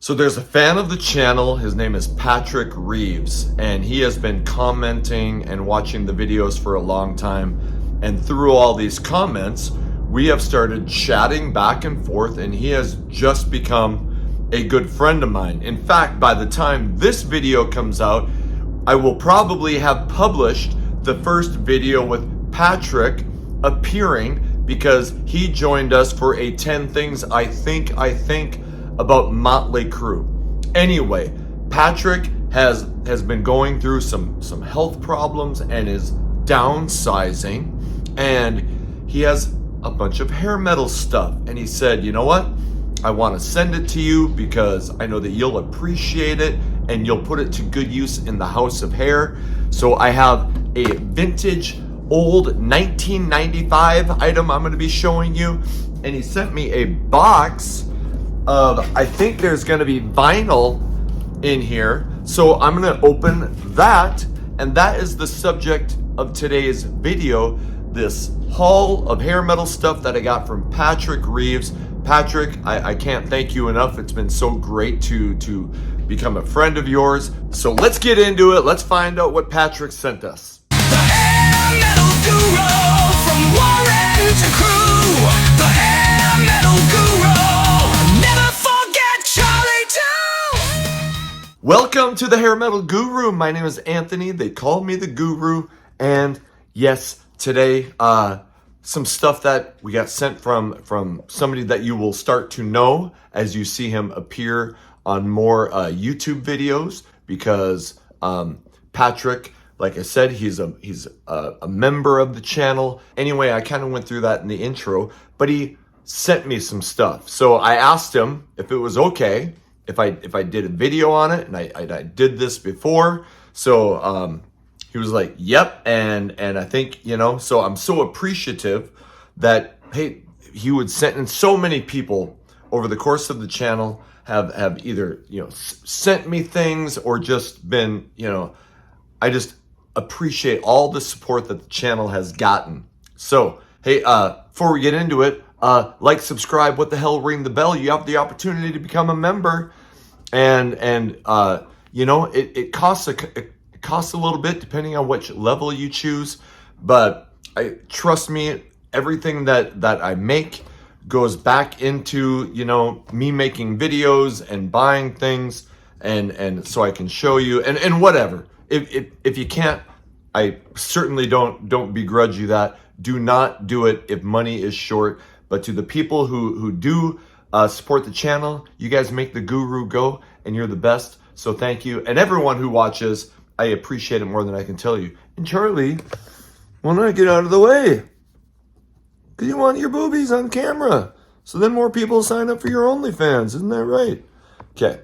So there's a fan of the channel, his name is Patrick Reeves, and he has been commenting and watching the videos for a long time. And through all these comments, we have started chatting back and forth, and he has just become a good friend of mine. In fact, by the time this video comes out, I will probably have published the first video with Patrick appearing, because he joined us for a 10 things I think about Motley Crue. Anyway, Patrick has been going through some health problems and is downsizing, and he has a bunch of hair metal stuff, and he said, you know what, I want to send it to you because I know that you'll appreciate it and you'll put it to good use in the house of hair. So I have a vintage old 1995 item I'm going to be showing you, and he sent me a box of, I think there's going to be vinyl in here, so I'm going to open that, and that is the subject of today's video, this haul of hair metal stuff that I got from Patrick Reeves. Patrick, I can't thank you enough. It's been so great to become a friend of yours. So let's get into it. Let's find out what Patrick sent us. The hair metal guru from Warrant to Crue. The hair metal guru. Never forget Charlie too. Welcome to the Hair Metal Guru. My name is Anthony. They call me the Guru. And yes, today, some stuff that we got sent from somebody that you will start to know as you see him appear on more YouTube videos, because Patrick, like I said, he's a member of the channel. Anyway, I kind of went through that in the intro, but he sent me some stuff. So I asked him if it was okay if I did a video on it, and I did this before. So he was like, yep, and I think, you know, so I'm so appreciative that, hey, he would send, and so many people over the course of the channel have either, you know, sent me things or just been, you know, I just appreciate all the support that the channel has gotten. So, hey, before we get into it, like, subscribe, what the hell, ring the bell. You have the opportunity to become a member, and you know, it costs it costs a little bit depending on which level you choose, but trust me, everything that I make goes back into, you know, me making videos and buying things, and so I can show you and whatever. If you can't, I certainly don't begrudge you that. Do not do it if money is short. But to the people who do support the channel, you guys make the guru go, and you're the best. So thank you, and everyone who watches, I appreciate it more than I can tell you. And Charlie, why not get out of the way? Because you want your boobies on camera. So then more people sign up for your OnlyFans. Isn't that right? Okay.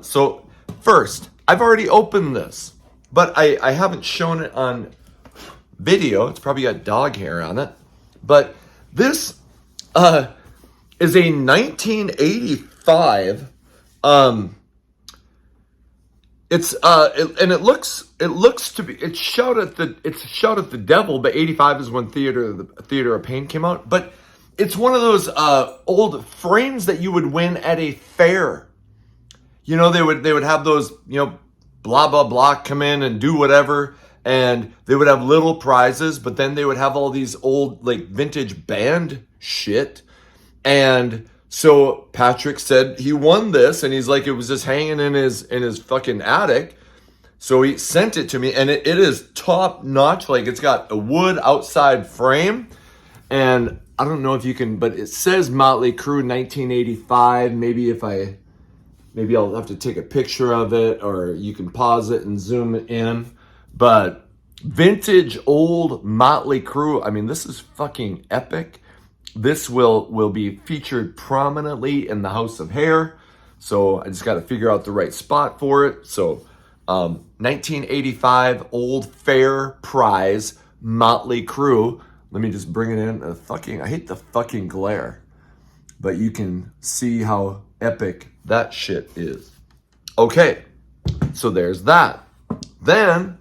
So first, I've already opened this, but I haven't shown it on video. It's probably got dog hair on it. But this is a 1985... It's shot at the devil, but 85 is when Theater of Pain came out. But it's one of those old frames that you would win at a fair. You know, they would have those, you know, blah blah blah come in and do whatever, and they would have little prizes, but then they would have all these old, like, vintage band shit. And so Patrick said he won this, and he's like, it was just hanging in his fucking attic. So he sent it to me, and it is top notch. Like, it's got a wood outside frame, and I don't know if you can, but it says Motley Crue 1985. Maybe I'll have to take a picture of it, or you can pause it and zoom it in. But vintage old Motley Crue. I mean, this is fucking epic. This will be featured prominently in the House of Hair. So I just got to figure out the right spot for it. So 1985 Old Fair Prize Motley Crue. Let me just bring it in. I hate the fucking glare, but you can see how epic that shit is. Okay, so there's that. Then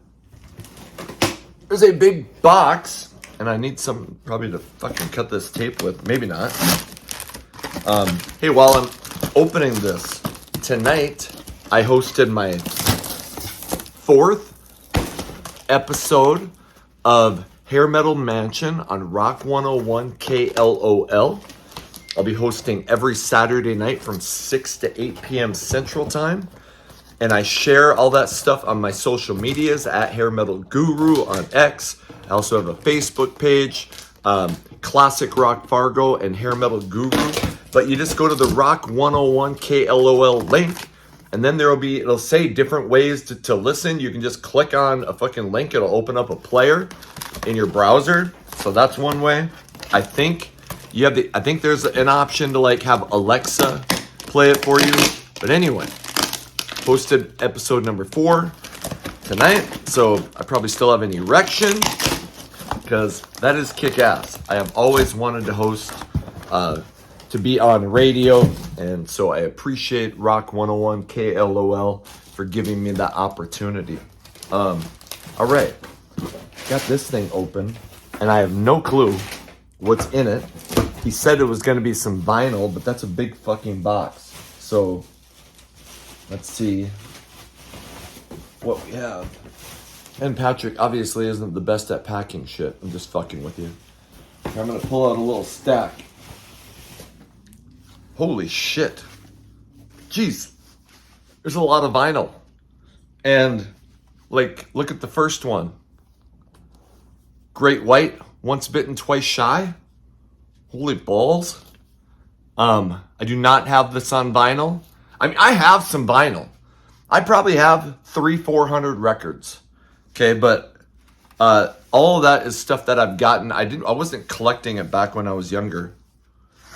there's a big box. And I need some probably to fucking cut this tape with. Maybe not. Hey, while I'm opening this, tonight I hosted my 4th episode of Hair Metal Mansion on Rock 101 KLOL. I'll be hosting every Saturday night from 6 to 8 p.m. Central Time. And I share all that stuff on my social medias at Hair Metal Guru on X. I also have a Facebook page, Classic Rock Fargo and Hair Metal Guru. But you just go to the Rock 101 KLOL link, and then it'll say different ways to listen. You can just click on a fucking link. It'll open up a player in your browser. So that's one way. I think there's an option to like have Alexa play it for you. But anyway, posted episode number 4 tonight. So I probably still have an erection because that is kick-ass. I have always wanted to host, to be on radio. And so I appreciate Rock 101 KLOL for giving me that opportunity. All right. Got this thing open and I have no clue what's in it. He said it was going to be some vinyl, but that's a big fucking box. So let's see what we have. And Patrick obviously isn't the best at packing shit. I'm just fucking with you. I'm going to pull out a little stack. Holy shit. Jeez. There's a lot of vinyl. And like, look at the first one. Great White, Once Bitten, Twice Shy. Holy balls. I do not have this on vinyl. I mean, I have some vinyl. I probably have 300-400 records. Okay, but all of that is stuff that I've gotten. I wasn't collecting it back when I was younger.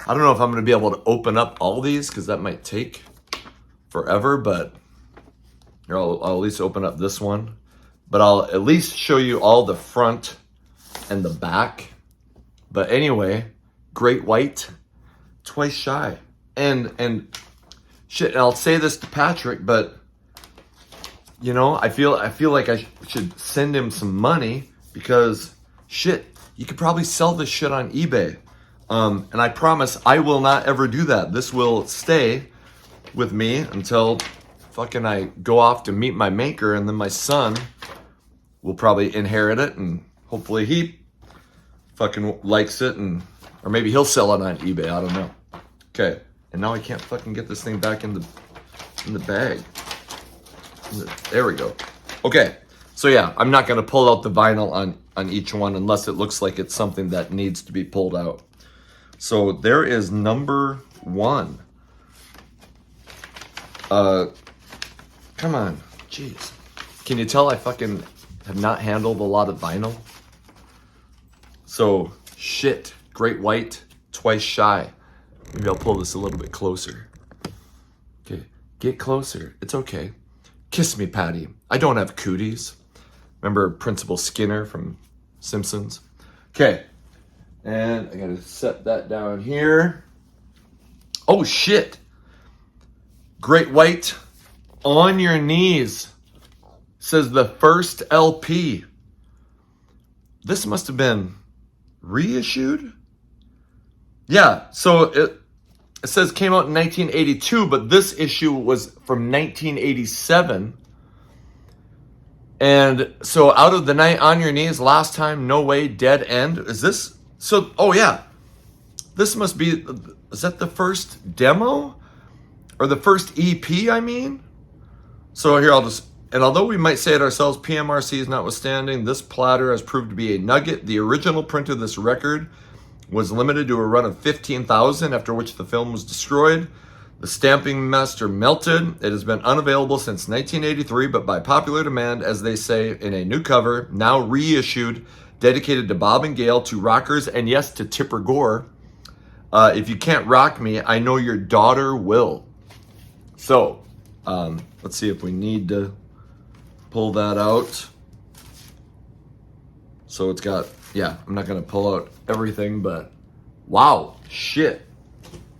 I don't know if I'm going to be able to open up all these because that might take forever, but I'll at least open up this one. But I'll at least show you all the front and the back. But anyway, Great White, Twice Shy. And shit, and I'll say this to Patrick, but you know, I feel like I should send him some money because shit, you could probably sell this shit on eBay. And I promise I will not ever do that. This will stay with me until fucking I go off to meet my maker, and then my son will probably inherit it, and hopefully he fucking likes it, or maybe he'll sell it on eBay. I don't know. Okay, and now I can't fucking get this thing back in the bag. There we go. Okay, so yeah, I'm not gonna pull out the vinyl on each one unless it looks like it's something that needs to be pulled out. So there is number 1. Come on, jeez. Can you tell I fucking have not handled a lot of vinyl? So, shit. Great White, Twice Shy. Maybe I'll pull this a little bit closer. Okay, get closer. It's okay. Kiss me, Patty. I don't have cooties. Remember Principal Skinner from Simpsons? Okay. And I gotta set that down here. Oh shit. Great White, On Your Knees. Says the first LP. This must have been reissued? Yeah, so it says came out in 1982, but this issue was from 1987. And so Out of the Night, On Your Knees, Last Time, No Way, Dead End. Is this? So, oh yeah. This must be, is that the first demo? Or the first EP, I mean? So here, and although we might say it ourselves, PMRC's notwithstanding, this platter has proved to be a nugget. The original print of this record was limited to a run of 15,000, after which the film was destroyed. The stamping master melted. It has been unavailable since 1983, but by popular demand, as they say, in a new cover, now reissued, dedicated to Bob and Gail, to rockers, and yes, to Tipper Gore. If you can't rock me, I know your daughter will. So, let's see if we need to pull that out. So it's got, yeah, I'm not going to pull out everything, but wow, shit.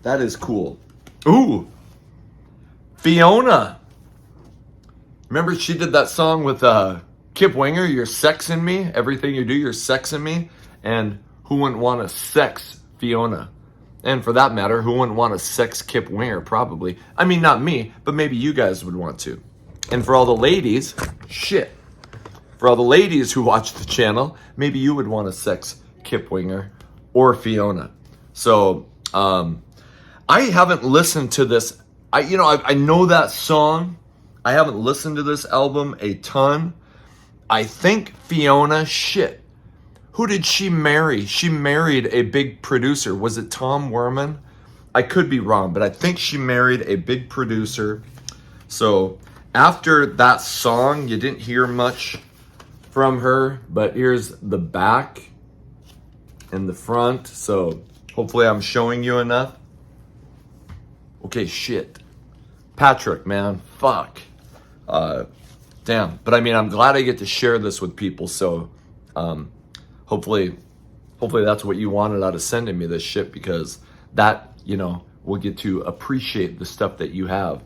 That is cool. Ooh, Fiona. Remember she did that song with Kip Winger, You're Sexing Me? Everything you do, you're sexing me. And who wouldn't want to sex Fiona? And for that matter, who wouldn't want a sex Kip Winger? Probably. I mean, not me, but maybe you guys would want to. And for all the ladies, for all the ladies who watch the channel, maybe you would want a sex Kip Winger or Fiona. So, I haven't listened to this. I know that song. I haven't listened to this album a ton. I think Fiona, who did she marry? She married a big producer. Was it Tom Werman? I could be wrong, but I think she married a big producer. So after that song, you didn't hear much from her, but here's the back and the front. So hopefully I'm showing you enough. Okay, Patrick, man, fuck. Damn. But I mean, I'm glad I get to share this with people. So, hopefully that's what you wanted out of sending me this shit, because that, we'll get to appreciate the stuff that you have.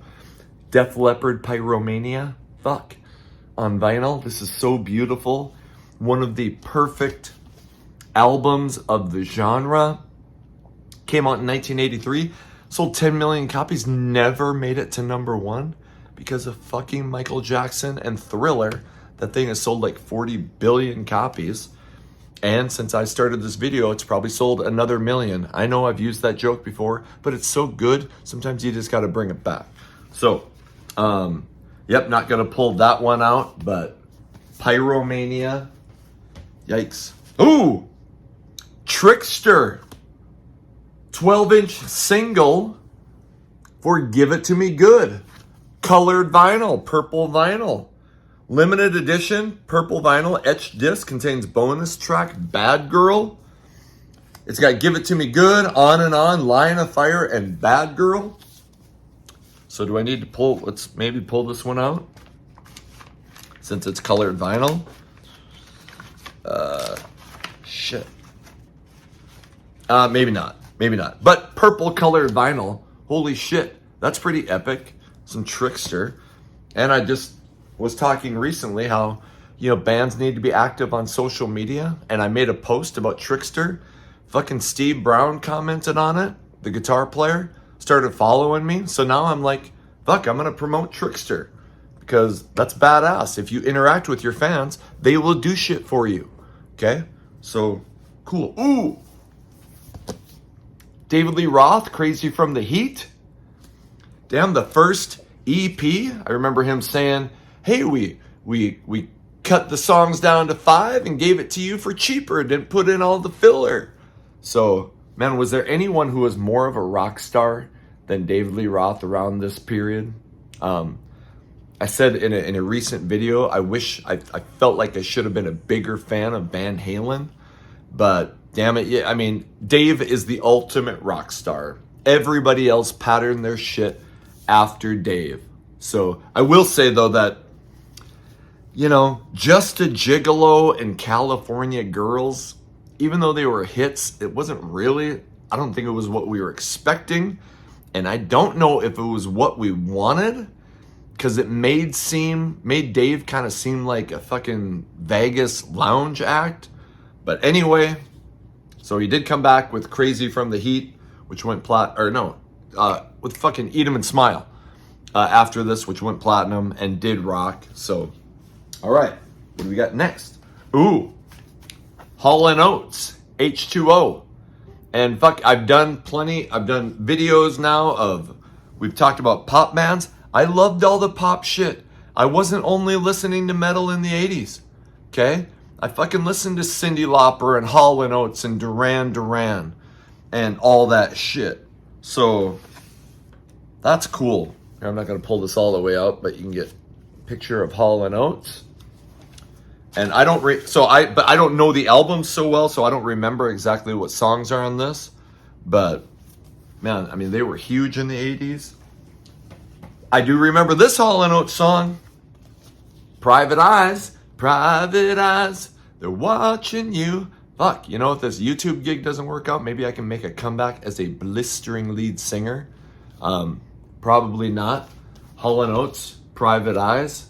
Def Leppard Pyromania, fuck, on vinyl. This is so beautiful. One of the perfect albums of the genre. Came out in 1983, sold 10 million copies, never made it to number one because of fucking Michael Jackson and Thriller. That thing has sold like 40 billion copies. And since I started this video, it's probably sold another million. I know I've used that joke before, but it's so good, sometimes you just got to bring it back. So, yep, not going to pull that one out, but Pyromania, yikes. Ooh, Trickster, 12-inch single for Give It To Me Good. Colored vinyl, purple vinyl. Limited edition, purple vinyl, etched disc, contains bonus track, Bad Girl. It's got Give It To Me Good, On and On, Line of Fire, and Bad Girl. So do I need to let's maybe pull this one out, since it's colored vinyl. Maybe not. But purple colored vinyl, holy shit, that's pretty epic. Some Trickster. And I just was talking recently how, bands need to be active on social media. And I made a post about Trickster. Fucking Steve Brown commented on it. The guitar player started following me. So now I'm like, fuck, I'm going to promote Trickster. Because that's badass. If you interact with your fans, they will do shit for you. Okay? So, cool. Ooh! David Lee Roth, Crazy from the Heat. Damn, the first EP, I remember him saying, hey, we cut the songs down to 5 and gave it to you for cheaper, didn't put in all the filler. So, man, was there anyone who was more of a rock star than David Lee Roth around this period? I said in a recent video, I felt like I should have been a bigger fan of Van Halen, but damn it, yeah, I mean, Dave is the ultimate rock star. Everybody else patterned their shit after Dave. So I will say though that, Just a Gigolo and California Girls, even though they were hits, it wasn't really, I don't think it was what we were expecting. And I don't know if it was what we wanted, because it made Dave kind of seem like a fucking Vegas lounge act. But anyway, so he did come back with Crazy from the Heat, which went with fucking Eat 'Em and Smile after this, which went platinum and did rock. So, all right, what do we got next? Ooh, Hall & Oates, H2O. And fuck, I've done videos now we've talked about pop bands. I loved all the pop shit. I wasn't only listening to metal in the 80s, okay? I fucking listened to Cyndi Lauper and Hall & Oates and Duran Duran and all that shit. So that's cool. I'm not going to pull this all the way out, but you can get a picture of Hall & Oates. And I don't I don't know the album so well, so I don't remember exactly what songs are on this. But man, I mean, they were huge in the 80s. I do remember this Hall & Oates song, Private Eyes. Private eyes, they're watching you. Fuck, if this YouTube gig doesn't work out, maybe I can make a comeback as a blistering lead singer. Probably not. Hall & Oates, Private Eyes.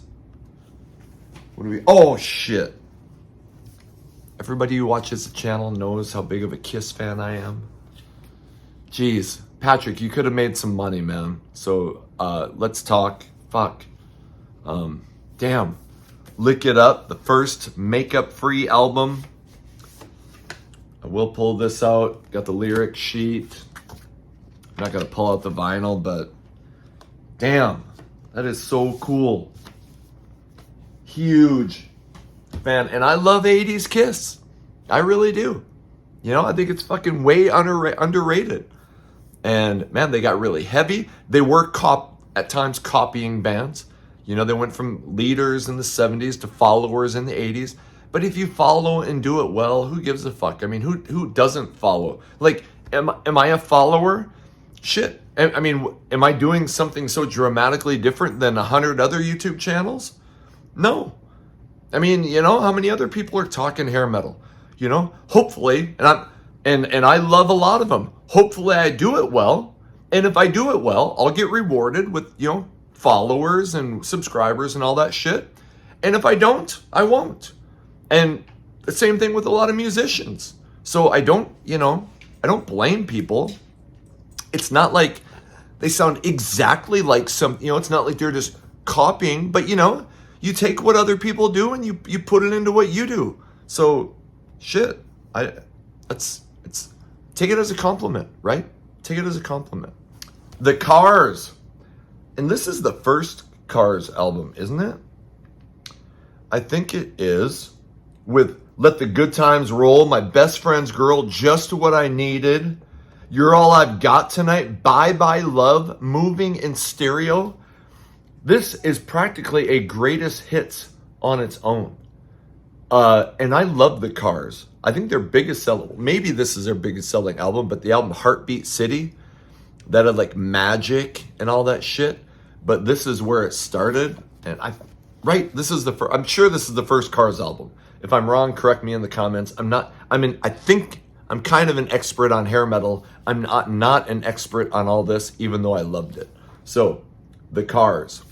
Oh, shit. Everybody who watches the channel knows how big of a Kiss fan I am. Jeez, Patrick, you could have made some money, man. So let's talk. Fuck. Damn. Lick It Up, the first makeup-free album. I will pull this out. Got the lyric sheet. I'm not gonna pull out the vinyl, but damn, that is so cool. Huge fan, and I love 80s Kiss. I really do. You know, I think it's fucking way underrated. And man, they got really heavy. They were at times copying bands. You know, they went from leaders in the 70s to followers in the 80s. But if you follow and do it well, who gives a fuck? I mean, who doesn't follow? Like, am I a follower? Shit. I mean, am I doing something so dramatically different than 100 other YouTube channels? No. I mean, you know, how many other people are talking hair metal? You know, hopefully, and I love a lot of them. Hopefully I do it well. And if I do it well, I'll get rewarded with, you know, followers and subscribers and all that shit. And if I don't, I won't. And the same thing with a lot of musicians. So I don't blame people. It's not like they sound exactly like it's not like they're just copying, but you know, you take what other people do and you put it into what you do. So shit, it's take it as a compliment, right? Take it as a compliment. The Cars. And this is the first Cars album, isn't it? I think it is. With Let the Good Times Roll, My Best Friend's Girl, Just What I Needed, You're All I've Got Tonight, Bye Bye Love, Moving in Stereo. This is practically a greatest hits on its own. And I love the Cars. I think their biggest selling, maybe this is their biggest selling album, but the album Heartbeat City, that had like Magic and all that shit. But this is where it started. And this is I'm sure this is the first Cars album. If I'm wrong, correct me in the comments. I think I'm kind of an expert on hair metal. I'm not an expert on all this, even though I loved it. So, the Cars.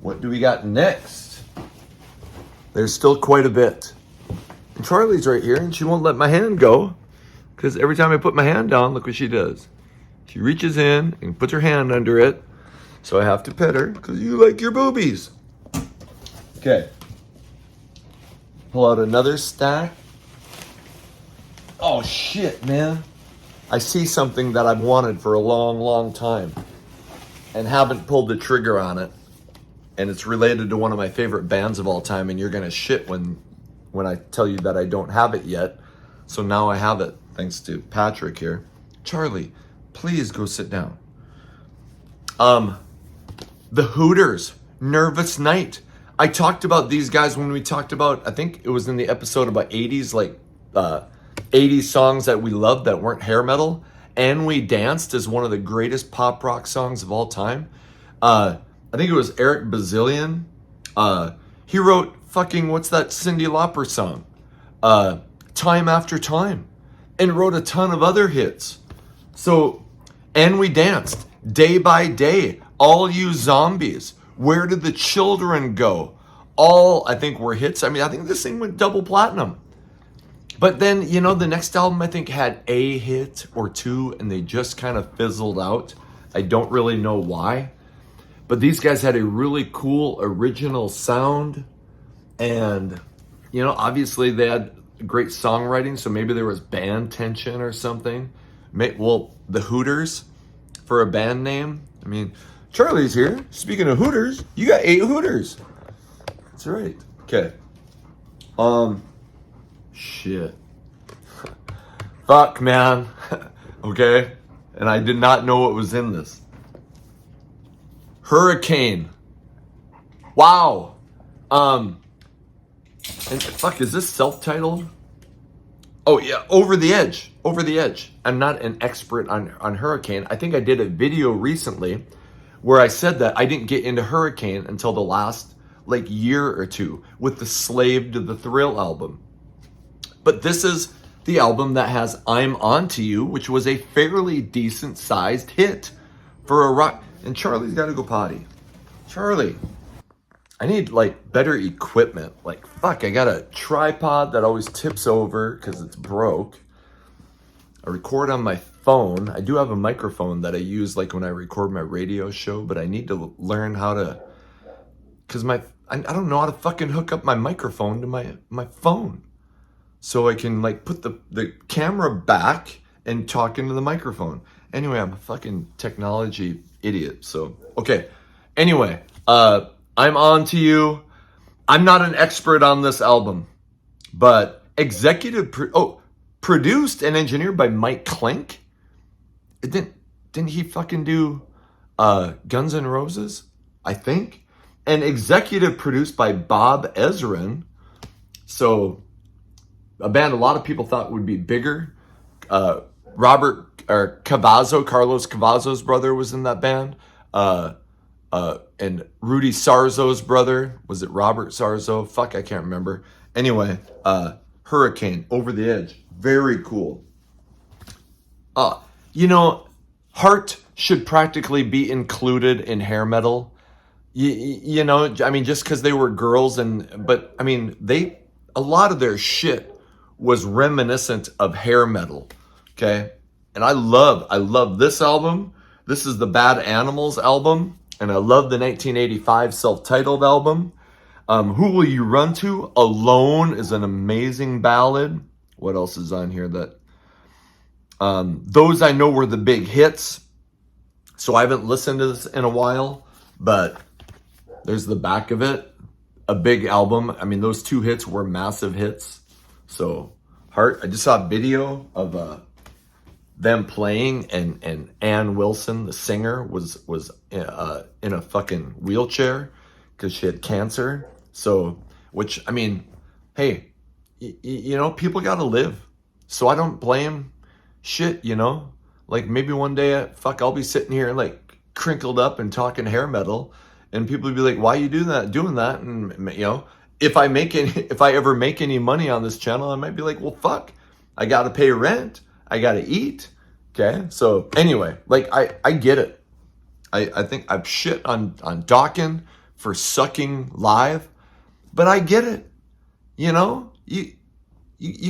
What do we got next? There's still quite a bit. And Charlie's right here, and she won't let my hand go. Because every time I put my hand down, look what she does. She reaches in and puts her hand under it. So I have to pet her, because you like your boobies. Okay. Pull out another stack. Oh shit, man. I see something that I've wanted for a long, long time and haven't pulled the trigger on it. And it's related to one of my favorite bands of all time, and you're gonna shit when I tell you that I don't have it yet. So now I have it, thanks to Patrick here. Charlie, please go sit down. The Hooters, Nervous Night. I talked about these guys when we talked about, I think it was in the episode about 80s, like 80s songs that we loved that weren't hair metal. And We Danced is one of the greatest pop rock songs of all time. I think it was Eric Bazillion. He wrote fucking, what's that Cyndi Lauper song? Time After Time. And wrote a ton of other hits. So, And We Danced, Day by Day, All You Zombies, Where Did the Children Go? All, I think, were hits. I mean, I think this thing went double platinum. But then, you know, the next album, I think, had a hit or two, and they just kind of fizzled out. I don't really know why. But these guys had a really cool original sound. And, you know, obviously they had great songwriting, so maybe there was band tension or something. Well, the Hooters for a band name. I mean, Charlie's here. Speaking of Hooters, you got 8 Hooters. That's right. Okay. Shit. Fuck, man. Okay? And I did not know what was in this. Hurricane. Wow. And fuck, is this self-titled? Oh yeah, Over the Edge. Over the Edge. I'm not an expert on Hurricane. I think I did a video recently where I said that I didn't get into Hurricane until the last year or two with the Slave to the Thrill album. But this is the album that has I'm Onto You, which was a fairly decent sized hit for a rock. And Charlie's got to go potty. Charlie, I need better equipment. Fuck, I got a tripod that always tips over because it's broke. I record on my phone. phone. I do have a microphone that I use like when I record my radio show, but I need to learn how to, because I don't know how to fucking hook up my microphone to my phone. So I can like put the camera back and talk into the microphone. Anyway, I'm a fucking technology idiot. So, okay. Anyway, I'm on to you. I'm not an expert on this album, but produced and engineered by Mike Clink. Didn't he fucking do Guns N' Roses? I think. And executive produced by Bob Ezrin. So a band a lot of people thought would be bigger. Carlos Cavazzo's brother was in that band. And Rudy Sarzo's brother, was it Robert Sarzo? Fuck, I can't remember. Anyway, Hurricane, Over the Edge. Very cool. Heart should practically be included in hair metal. I mean, just because they were girls but I mean, a lot of their shit was reminiscent of hair metal. Okay. And I love this album. This is the Bad Animals album. And I love the 1985 self-titled album. Who Will You Run To? Alone is an amazing ballad. What else is on here that... Those I Know Were the Big Hits. So I haven't listened to this in a while, but there's the back of it. A big album. I mean, those two hits were massive hits. So, Heart. I just saw a video of them playing, and Ann Wilson, the singer, was in a fucking wheelchair because she had cancer. So, which, I mean, hey, people got to live. So I don't blame shit, Like maybe one day, I'll be sitting here like crinkled up and talking hair metal, and people would be like, "Why you doing that?" And if I ever make any money on this channel, I might be like, "Well, fuck, I got to pay rent, I got to eat." Okay, so anyway, like I get it. I think I've shit on Dawkins for sucking live, but I get it. You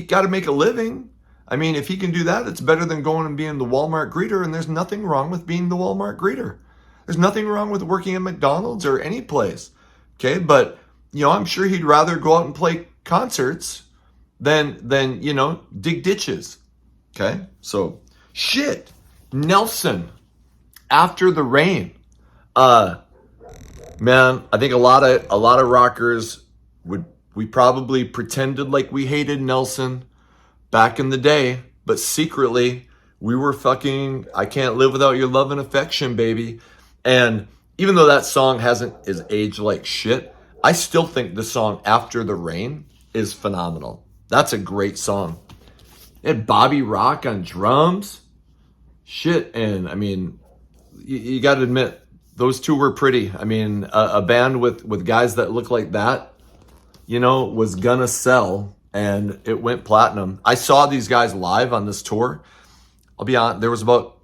got to make a living. I mean, if he can do that, it's better than going and being the Walmart greeter, and there's nothing wrong with being the Walmart greeter. There's nothing wrong with working at McDonald's or any place, okay? But, I'm sure he'd rather go out and play concerts than dig ditches, okay? So, shit. Nelson, After the Rain. Man, I think a lot of rockers we probably pretended like we hated Nelson back in the day, but secretly we were fucking I Can't Live Without Your Love and Affection, baby. And even though that song is aged like shit, I still think the song After the Rain is phenomenal. That's a great song. It had Bobby Rock on drums. Shit, and I mean, you got to admit, those two were pretty. I mean, a band with guys that look like that, was gonna sell. And it went platinum. I saw these guys live on this tour. I'll be honest, there was about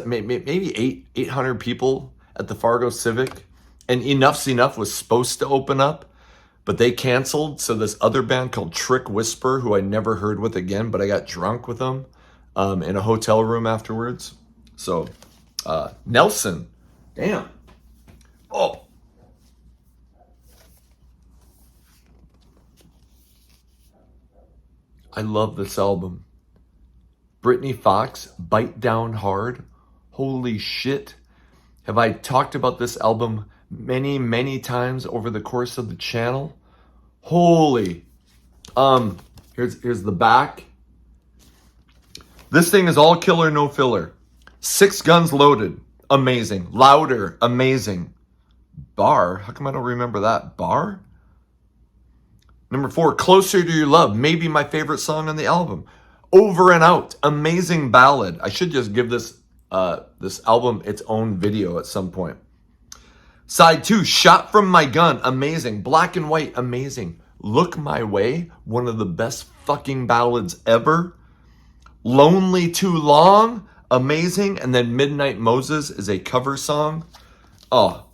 maybe 800 people at the Fargo Civic. And Enough's Enough was supposed to open up, but they canceled. So this other band called Trick Whisper, who I never heard with again, but I got drunk with them in a hotel room afterwards. So Nelson, damn. Oh. I love this album. Britney Fox, Bite Down Hard. Holy shit. Have I talked about this album many, many times over the course of the channel? Holy. Here's the back. This thing is all killer, no filler. 6 Guns Loaded. Amazing. Louder. Amazing. Bar. How come I don't remember that? Bar? Number 4, Closer to Your Love, maybe my favorite song on the album. Over and Out, amazing ballad. I should just give this album its own video at some point. Side 2, Shot From My Gun, amazing. Black and White, amazing. Look My Way, one of the best fucking ballads ever. Lonely Too Long, amazing. And then Midnight Moses is a cover song. Oh,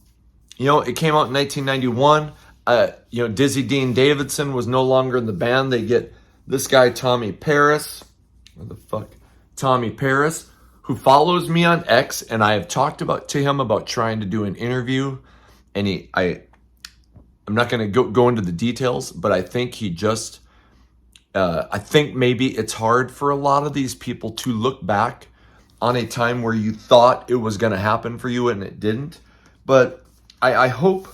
it came out in 1991. Dizzy Dean Davidson was no longer in the band. They get this guy, Tommy Paris. What the fuck? Tommy Paris, who follows me on X, and I have talked to him about trying to do an interview, and I'm not going to go into the details, but I think I think maybe it's hard for a lot of these people to look back on a time where you thought it was going to happen for you and it didn't. But I hope,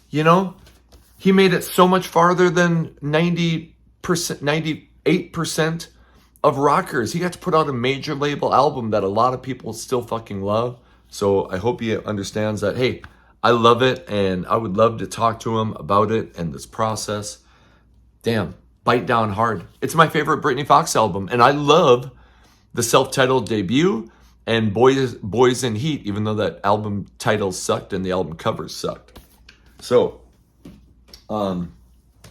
he made it so much farther than 90%, 98% of rockers. He got to put out a major label album that a lot of people still fucking love. So I hope he understands that, hey, I love it, and I would love to talk to him about it and this process. Damn, Bite Down Hard. It's my favorite Britney Fox album, and I love the self-titled debut and Boys in Heat, even though that album title sucked and the album covers sucked. So,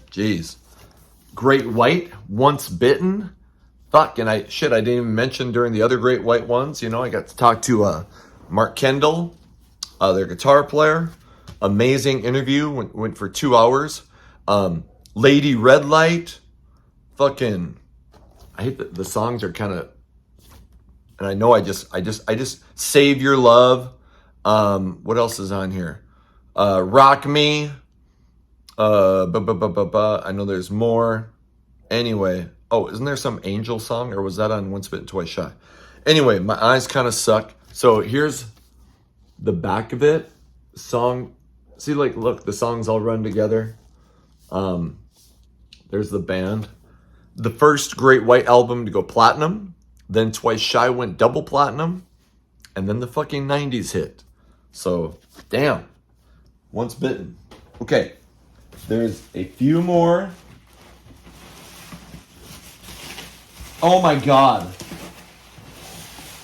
geez. Great White, Once Bitten. Fuck, and I didn't even mention during the other Great White ones, I got to talk to Mark Kendall, their guitar player. Amazing interview, went for 2 hours. Lady Red Light. Fucking, I hate that the songs are kind of, and I know I just Save Your Love. What else is on here? Rock Me. I know there's more. Anyway, isn't there some Angel song, or was that on Once Bitten Twice Shy? Anyway, my eyes kind of suck. So here's the back of it. Song. See, look, the songs all run together. There's the band. The first Great White album to go platinum. Then Twice Shy went double platinum. And then the fucking 90s hit. So, damn. Once Bitten. Okay. There's a few more. Oh my God.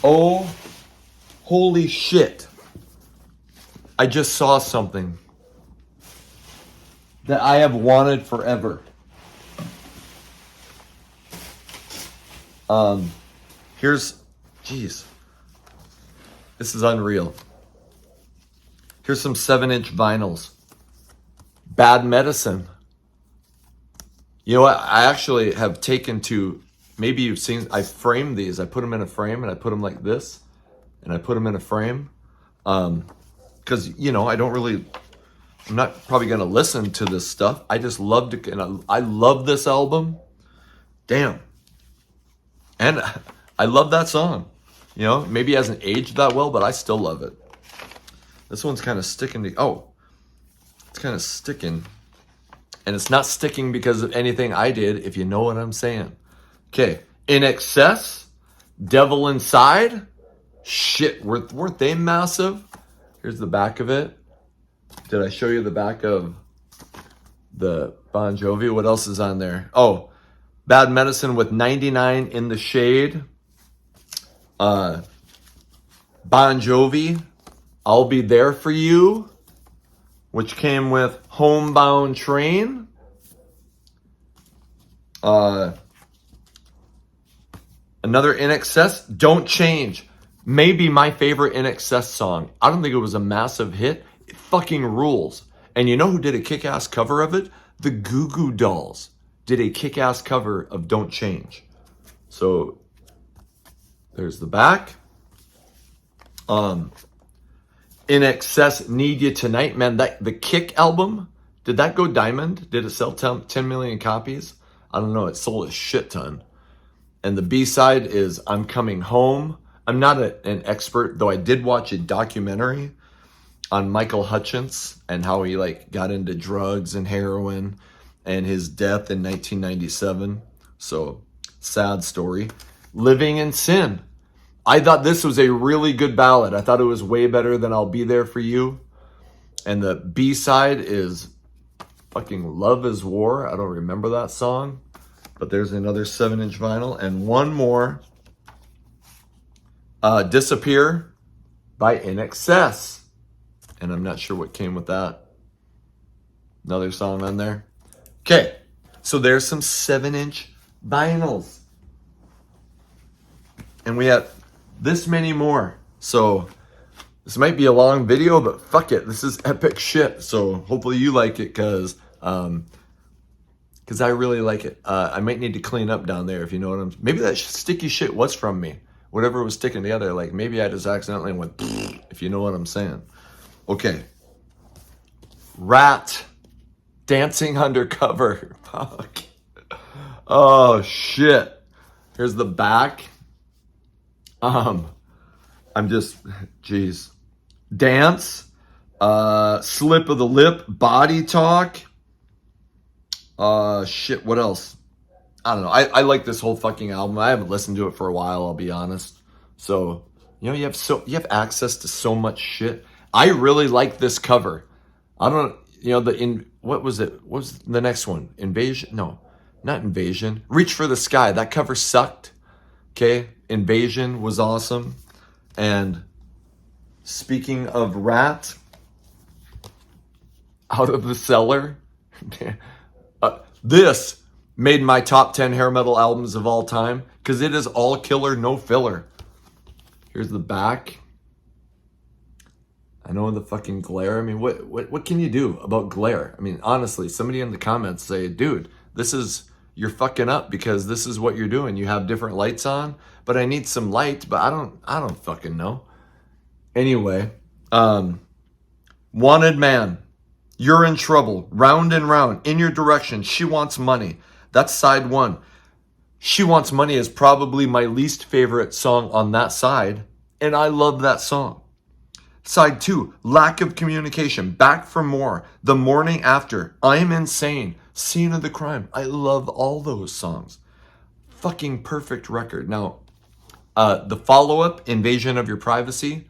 Oh, holy shit. I just saw something that I have wanted forever. Jeez. This is unreal. Here's some 7-inch vinyls. Bad Medicine. You know what? I actually have taken to, maybe you've seen, I framed these. I put them in a frame, and I put them like this. And I put them in a frame. Because, I'm not probably going to listen to this stuff. I just loved it. And I love this album. Damn. And I love that song. Maybe it hasn't aged that well, but I still love it. This one's kind of sticking to, it's kind of sticking. And it's not sticking because of anything I did, if you know what I'm saying. Okay. In Excess, Devil Inside. Shit, weren't they massive? Here's the back of it. Did I show you the back of the Bon Jovi? What else is on there? Bad Medicine with 99 in the Shade. Bon Jovi, I'll Be There For You, which came with Homebound Train. Another In Excess, Don't Change. Maybe my favorite In Excess song. I don't think it was a massive hit. It fucking rules. And you know who did a kick-ass cover of it? The Goo Goo Dolls did a kick-ass cover of Don't Change. So there's the back. In Excess, Need You Tonight. Man, the Kick album, did that go diamond? Did it sell 10 million copies? I don't know. It sold a shit ton. And the B-side is I'm Coming Home. I'm not an expert, though I did watch a documentary on Michael Hutchence and how he got into drugs and heroin and his death in 1997. So, sad story. Living in Sin. I thought this was a really good ballad. I thought it was way better than I'll Be There For You. And the B-side is fucking Love Is War. I don't remember that song. But there's another 7-inch vinyl. And one more. Disappear by In Excess. And I'm not sure what came with that. Another song on there. Okay. So there's some 7-inch vinyls. And we have this many more. So this might be a long video, but fuck it. This is epic shit. So hopefully you like it because I really like it. I might need to clean up down there if you know what I'm... Maybe that sticky shit was from me. whatever was sticking together. Like maybe I just accidentally went, if you know what I'm saying. Okay. Ratt, Dancing Undercover. Fuck. Oh shit. Here's the back. I'm just, geez. Dance, Slip of the Lip, Body Talk. Shit, what else? I don't know. I like this whole fucking album. I haven't listened to it for a while, I'll be honest. So, you have access to so much shit. I really like this cover. I don't, what was it? What was the next one? Invasion? No, not Invasion. Reach for the Sky. That cover sucked. Okay. Invasion was awesome. And speaking of Ratt, Out of the Cellar. This made my top 10 hair metal albums of all time because it is all killer, no filler. Here's the back. I know the fucking glare. I mean, what can you do about glare? I mean, honestly, somebody in the comments say, dude, you're fucking up because this is what you're doing. You have different lights on, but I need some light, but I don't fucking know. Anyway, Wanted Man. You're in Trouble. Round and Round. In Your Direction. She Wants Money. That's side one. She Wants Money is probably my least favorite song on that side, and I love that song. Side two, Lack of Communication. Back for More. The Morning After. I'm Insane. Scene of the Crime. I love all those songs. Fucking perfect record. Now, the follow-up, Invasion of Your Privacy,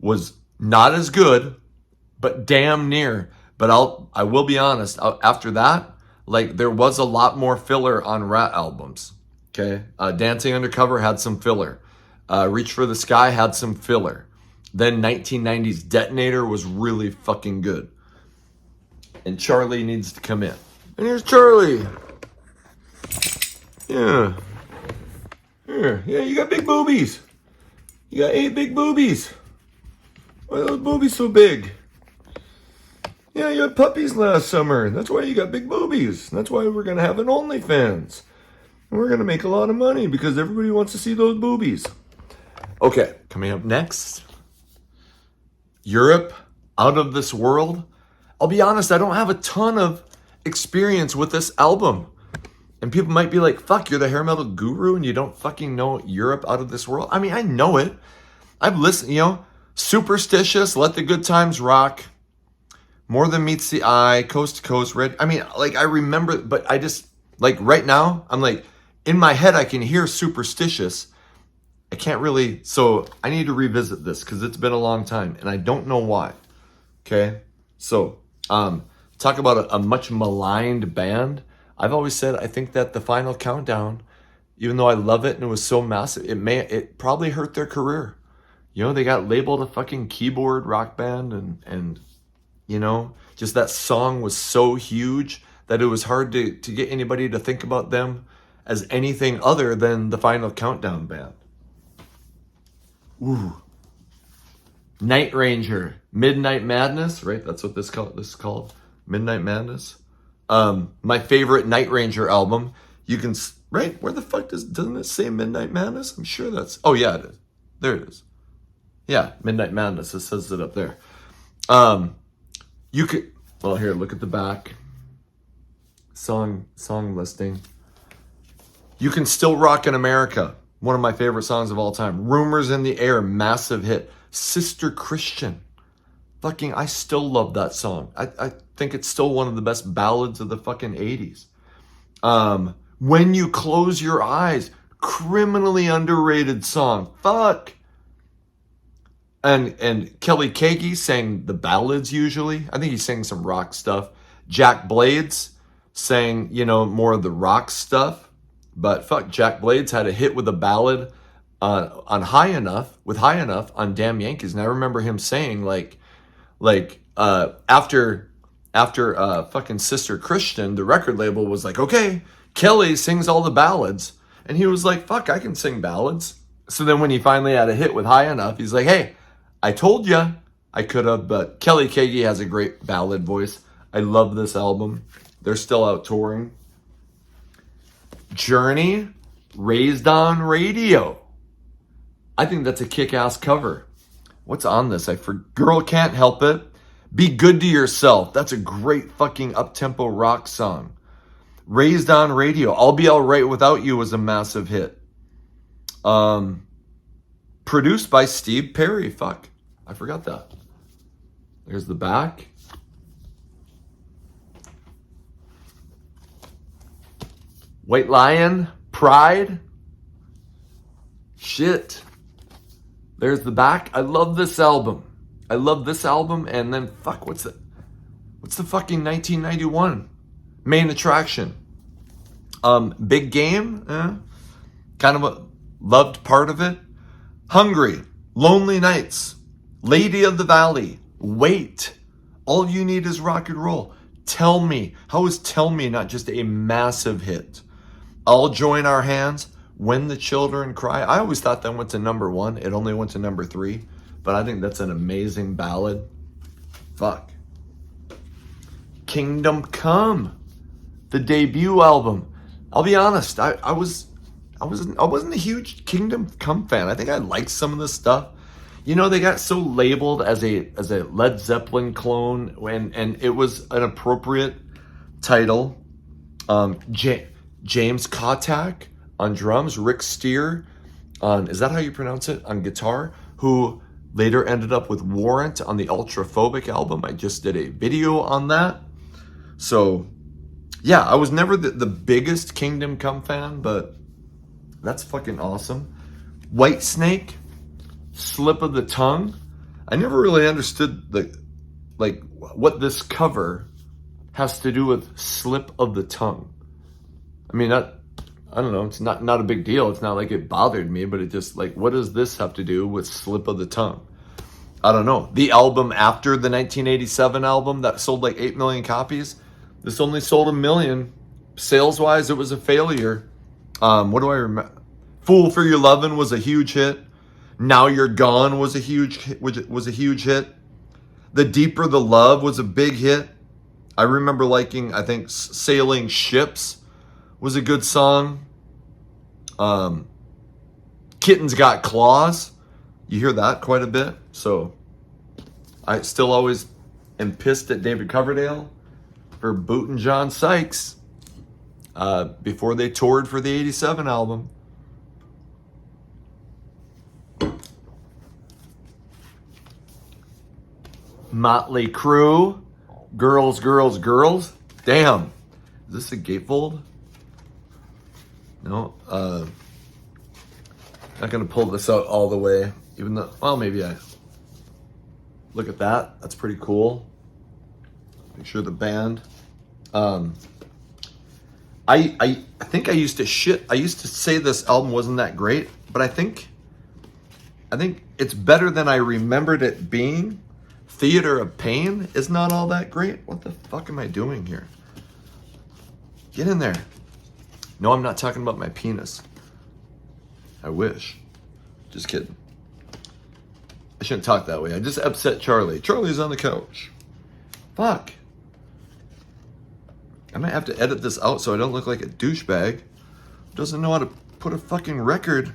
was not as good, but damn near. But I will be honest, after that, like there was a lot more filler on Ratt albums. Okay. Dancing Undercover had some filler. Reach for the Sky had some filler. Then 1990s Detonator was really fucking good. And Charlie needs to come in. And here's Charlie. Yeah. Here. Yeah, you got big boobies. You got 8 big boobies. Why are those boobies so big? Yeah, you had puppies last summer. That's why you got big boobies. That's why we're going to have an OnlyFans. And we're going to make a lot of money because everybody wants to see those boobies. Okay, coming up next. Europe, Out of This World. I'll be honest, I don't have a ton of experience with this album. And people might be like, fuck, you're the hair metal guru and you don't fucking know Europe, Out of This World. I mean, I know it. I've listened, Superstitious, Let the Good Times Rock. More Than Meets the Eye, Coast to Coast, Red. I mean, like, I remember, but I just, like, right now, I'm like, in my head, I can hear Superstitious. I can't really, so I need to revisit this because it's been a long time and I don't know why. Okay? So, talk about a much maligned band. I've always said, I think that the Final Countdown, even though I love it and it was so massive, it probably hurt their career. They got labeled a fucking keyboard rock band and just that song was so huge that it was hard to get anybody to think about them as anything other than the Final Countdown band. Ooh. Night Ranger, Midnight Madness, right? That's what this is called. Midnight Madness. My favorite Night Ranger album. You can, right? Where the fuck doesn't it say Midnight Madness? I'm sure oh yeah, it is. There it is. Yeah, Midnight Madness. It says it up there. You could, well, here, look at the back. Song listing. You Can Still Rock in America. One of my favorite songs of all time. Rumors in the Air, massive hit. Sister Christian. Fucking, I still love that song. I think it's still one of the best ballads of the fucking 80s. When You Close Your Eyes. Criminally underrated song. Fuck. And Kelly Keagy sang the ballads usually. I think he sang some rock stuff. Jack Blades sang, more of the rock stuff. But fuck, Jack Blades had a hit with a ballad on High Enough on Damn Yankees. And I remember him saying after fucking Sister Christian, the record label was like, okay, Kelly sings all the ballads. And he was like, fuck, I can sing ballads. So then when he finally had a hit with High Enough, he's like, hey, I told ya I could have, but Kelly Keagy has a great ballad voice. I love this album. They're still out touring. Journey, Raised on Radio. I think that's a kick-ass cover. What's on this? Girl Can't Help It. Be Good to Yourself. That's a great fucking up-tempo rock song. Raised on Radio. I'll Be Alright Without You was a massive hit. Produced by Steve Perry. Fuck. I forgot that. There's the back. White Lion. Pride. Shit. There's the back. I love this album. And then fuck, what's the fucking 1991 Main Attraction? Big Game. Kind of a loved part of it. Hungry. Lonely Nights. Lady of the Valley. Wait. All You Need Is Rock and Roll. Tell Me. How is Tell Me not just a massive hit? I'll Join Our Hands. When the Children Cry. I always thought that went to number 1. It only went to number 3. But I think that's an amazing ballad. Fuck. Kingdom Come. The debut album. I'll be honest. I wasn't a huge Kingdom Come fan. I think I liked some of this stuff. You know, they got so labeled as a Led Zeppelin clone, and it was an appropriate title. James Kotak on drums, Rick Steer on, is that how you pronounce it, on guitar, who later ended up with Warrant on the Ultraphobic album. I just did a video on that. So, yeah, I was never the biggest Kingdom Come fan, but that's fucking awesome. Whitesnake, Slip of the Tongue. I never really understood what this cover has to do with Slip of the Tongue. I mean, I don't know, it's not a big deal. It's not like it bothered me, but it just, what does this have to do with Slip of the Tongue? I don't know. The album after the 1987 album that sold 8 million copies, this only sold 1 million. Sales-wise, it was a failure. What do I remember? Fool for Your Lovin' was a huge hit. Now You're Gone was a huge hit. The Deeper the Love was a big hit. I remember liking, I think, Sailing Ships was a good song. Kittens Got Claws. You hear that quite a bit. So I still always am pissed at David Coverdale for booting John Sykes before they toured for the 87 album. Motley Crue. Girls, Girls, Girls. Damn. Is this a gatefold? No, not gonna pull this out all the way, even though, well, maybe I, look at that, that's pretty cool. Make sure the band, I think I used to say this album wasn't that great, but I think it's better than I remembered it being. Theater of Pain is not all that great. What the fuck am I doing here? Get in there. No, I'm not talking about my penis. I wish. Just kidding. I shouldn't talk that way. I just upset Charlie. Charlie's on the couch. Fuck. I might have to edit this out so I don't look like a douchebag who doesn't know how to put a fucking record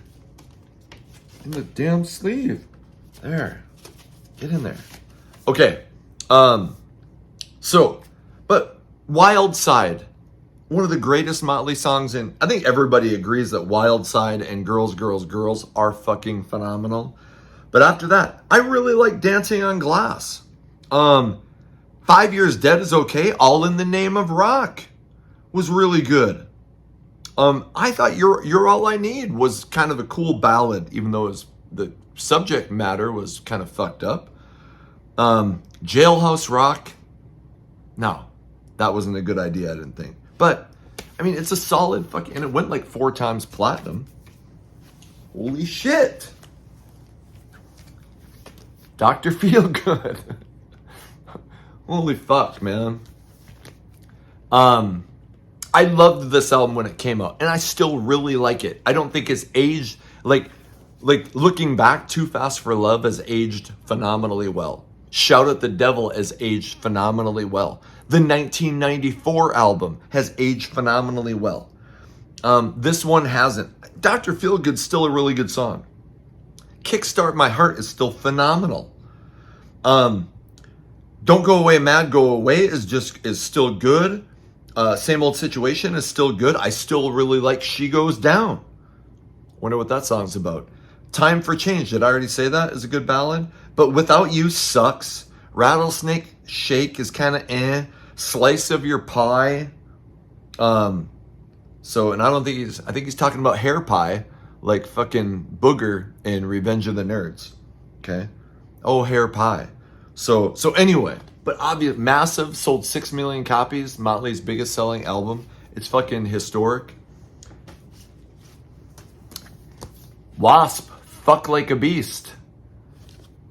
in the damn sleeve. There. Get in there. Okay. But Wild Side. One of the greatest Motley songs, and I think everybody agrees that Wild Side and Girls, Girls, Girls are fucking phenomenal. But after that, I really like Dancing on Glass. 5 Years Dead is okay. All in the Name of Rock was really good. I thought You're All I Need was kind of a cool ballad, even though the subject matter was kind of fucked up. Jailhouse Rock, no, that wasn't a good idea, I didn't think. But, I mean, it's a solid fucking, and it went 4 times platinum. Holy shit. Dr. Feelgood. Holy fuck, man. I loved this album when it came out, and I still really like it. I don't think it's aged, looking back, Too Fast for Love has aged phenomenally well. Shout at the Devil has aged phenomenally well. The 1994 album has aged phenomenally well. This one hasn't. Dr. Feelgood's still a really good song. Kickstart My Heart is still phenomenal. Don't Go Away Mad, Go Away is still good. Same Old Situation is still good. I still really like She Goes Down. Wonder what that song's about. Time for Change, did I already say that? Is a good ballad. But Without You sucks. Rattlesnake Shake is kind of eh. Slice of Your Pie. And I don't think I think he's talking about hair pie, like fucking Booger in Revenge of the Nerds. Okay? Oh, hair pie. So anyway, but obvious, massive, sold 6 million copies, Motley's biggest selling album. It's fucking historic. WASP, Fuck Like a Beast.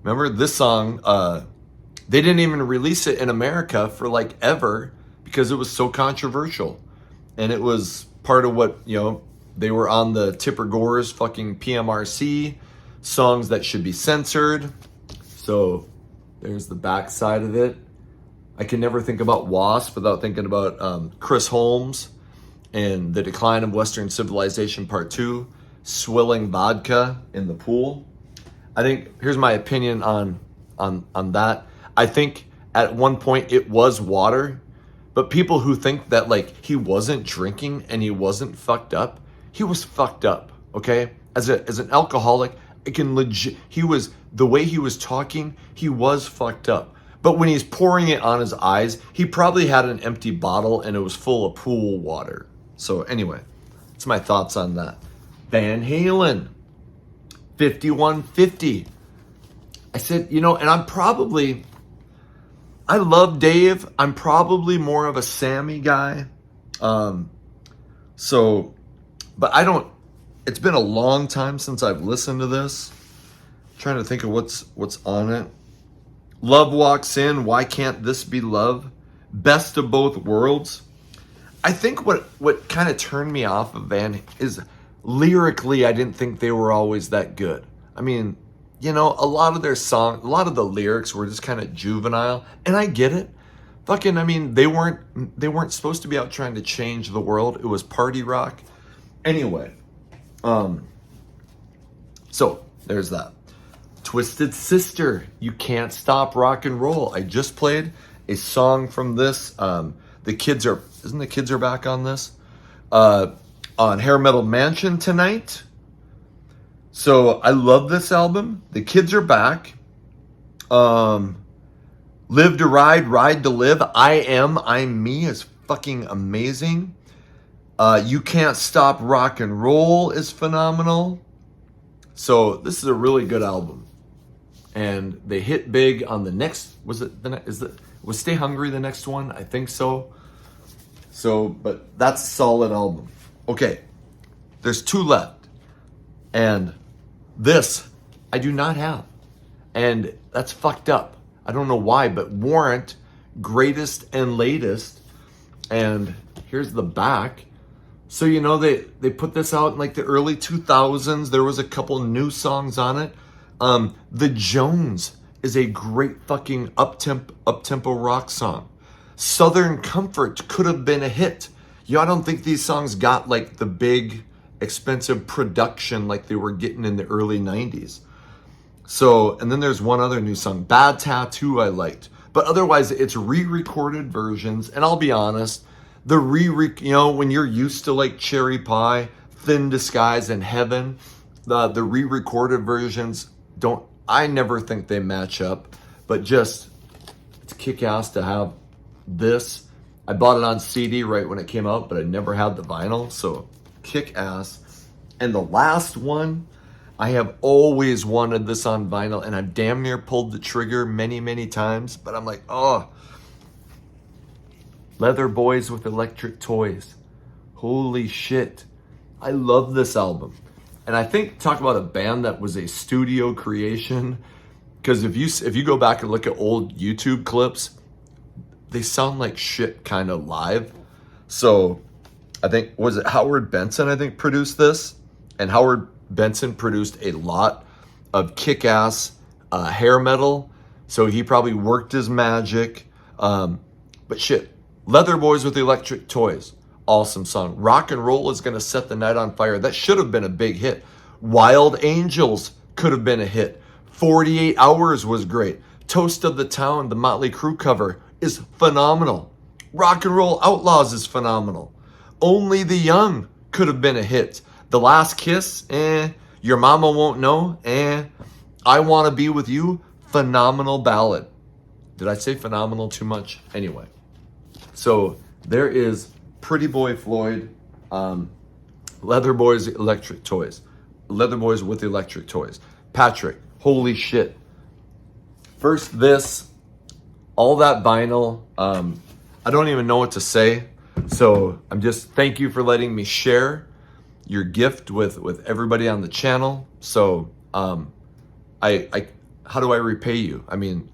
Remember this song? They didn't even release it in America for like ever because it was so controversial. And it was part of what, they were on the Tipper Gore's fucking PMRC, songs that should be censored. So there's the backside of it. I can never think about WASP without thinking about Chris Holmes and The Decline of Western Civilization Part 2, swilling vodka in the pool. I think, here's my opinion on that. I think at one point it was water, but people who think that like he wasn't drinking and he wasn't fucked up, he was fucked up, okay? As an alcoholic, I can the way he was talking, he was fucked up. But when he's pouring it on his eyes, he probably had an empty bottle and it was full of pool water. So anyway, that's my thoughts on that. Van Halen, 5150. I said, and I love Dave. I'm probably more of a Sammy guy. But it's been a long time since I've listened to this. I'm trying to think of what's on it. Love Walks In, Why Can't This Be Love? Best of Both Worlds. I think what kind of turned me off of Van is lyrically, I didn't think they were always that good. I mean, a lot of their songs, a lot of the lyrics were just kind of juvenile, and I get it. Fucking, I mean, they weren't supposed to be out trying to change the world. It was party rock. Anyway, so there's that. Twisted Sister, You Can't Stop Rock and Roll. I just played a song from this. The kids are back on this. On Hair Metal Mansion tonight. So I love this album. The kids are back. Live to Ride, Ride to Live. I'm Me is fucking amazing. You Can't Stop Rock and Roll is phenomenal. So this is a really good album. And they hit big on the next, was Stay Hungry the next one? I think so. But that's a solid album. Okay, there's 2 left. And this, I do not have. And that's fucked up. I don't know why, but Warrant, Greatest and Latest. And here's the back. So, they put this out in like the early 2000s. There was a couple new songs on it. The Jones is a great fucking up-tempo rock song. Southern Comfort could have been a hit. I don't think these songs got like the big, expensive production like they were getting in the early 90s. So, and then there's one other new song, Bad Tattoo, I liked. But otherwise, it's re-recorded versions. And I'll be honest, when you're used to like Cherry Pie, Thin Disguise, and Heaven, the re-recorded versions I never think they match up. But just, it's kick-ass to have this. I bought it on CD right when it came out, but I never had the vinyl, so kick-ass. And the last one, I have always wanted this on vinyl, and I've damn near pulled the trigger many, many times, but I'm like, Leather Boys with Electric Toys. Holy shit. I love this album. And I think, talk about a band that was a studio creation, because if you go back and look at old YouTube clips, they sound like shit kind of live. So I think, was it Howard Benson, I think, produced this? And Howard Benson produced a lot of kick-ass hair metal. So he probably worked his magic. But shit, Leather Boys with Electric Toys. Awesome song. Rock and Roll is going to set the night on fire. That should have been a big hit. Wild Angels, could have been a hit. 48 Hours was great. Toast of the Town, the Motley Crue cover, is phenomenal. Rock and Roll Outlaws is phenomenal. Only the Young could have been a hit. The Last Kiss, Your Mama Won't Know, I Want to Be With You, phenomenal ballad. Did I say phenomenal too much? Anyway, so there is Pretty Boy Floyd, Leather Boys Electric Toys. Leather Boys with Electric Toys. Patrick, holy shit. First this, all that vinyl, I don't even know what to say. So I'm just, thank you for letting me share your gift with everybody on the channel. So how do I repay you? I mean,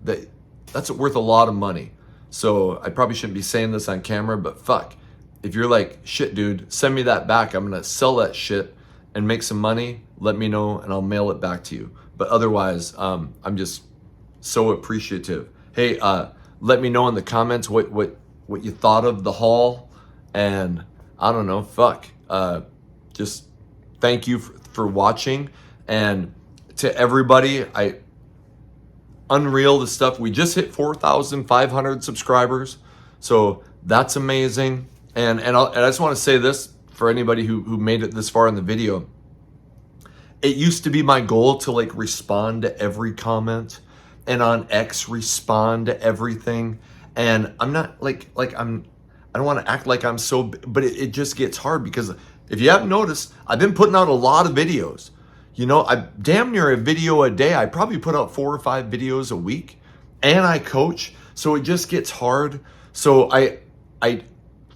that's worth a lot of money. So I probably shouldn't be saying this on camera, but fuck. If you're like, shit, dude, send me that back. I'm going to sell that shit and make some money. Let me know and I'll mail it back to you. But otherwise, I'm just so appreciative. Hey, let me know in the comments what you thought of the haul. And I don't know, fuck. Just thank you for watching. And to everybody, unreal, the stuff. We just hit 4,500 subscribers. So that's amazing. And I just want to say this for anybody who made it this far in the video. It used to be my goal to like respond to every comment and on X respond to everything. And I'm not I don't want to act like I'm so, but it just gets hard because if you haven't noticed, I've been putting out a lot of videos. You know, I damn near a video a day. I probably put out 4 or 5 videos a week and I coach. So it just gets hard. So I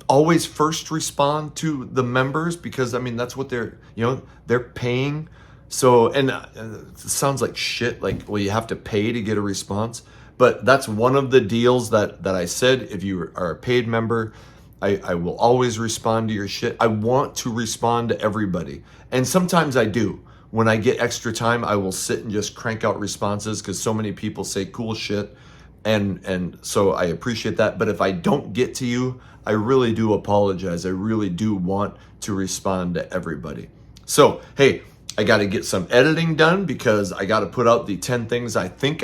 always first respond to the members because I mean, that's what they're paying. So, and it sounds like shit, like, well, you have to pay to get a response. But that's one of the deals that I said. If you are a paid member, I will always respond to your shit. I want to respond to everybody. And sometimes I do. When I get extra time, I will sit and just crank out responses because so many people say cool shit. And so I appreciate that. But if I don't get to you, I really do apologize. I really do want to respond to everybody. So, hey, I got to get some editing done because I got to put out the 10 things I think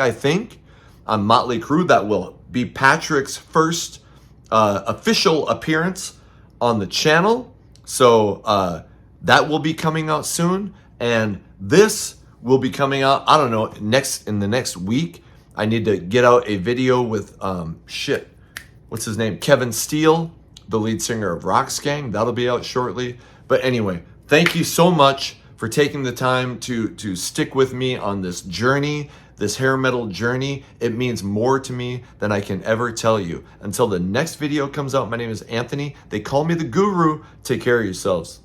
on Motley Crue. That will be Patrick's first official appearance on the channel. So that will be coming out soon. And this will be coming out, I don't know, in the next week. I need to get out a video with, what's his name? Kevin Steele, the lead singer of Rocksgang. That'll be out shortly. But anyway, thank you so much for taking the time to stick with me on this journey, this hair metal journey. It means more to me than I can ever tell you. Until the next video comes out, my name is Anthony. They call me the Guru. Take care of yourselves.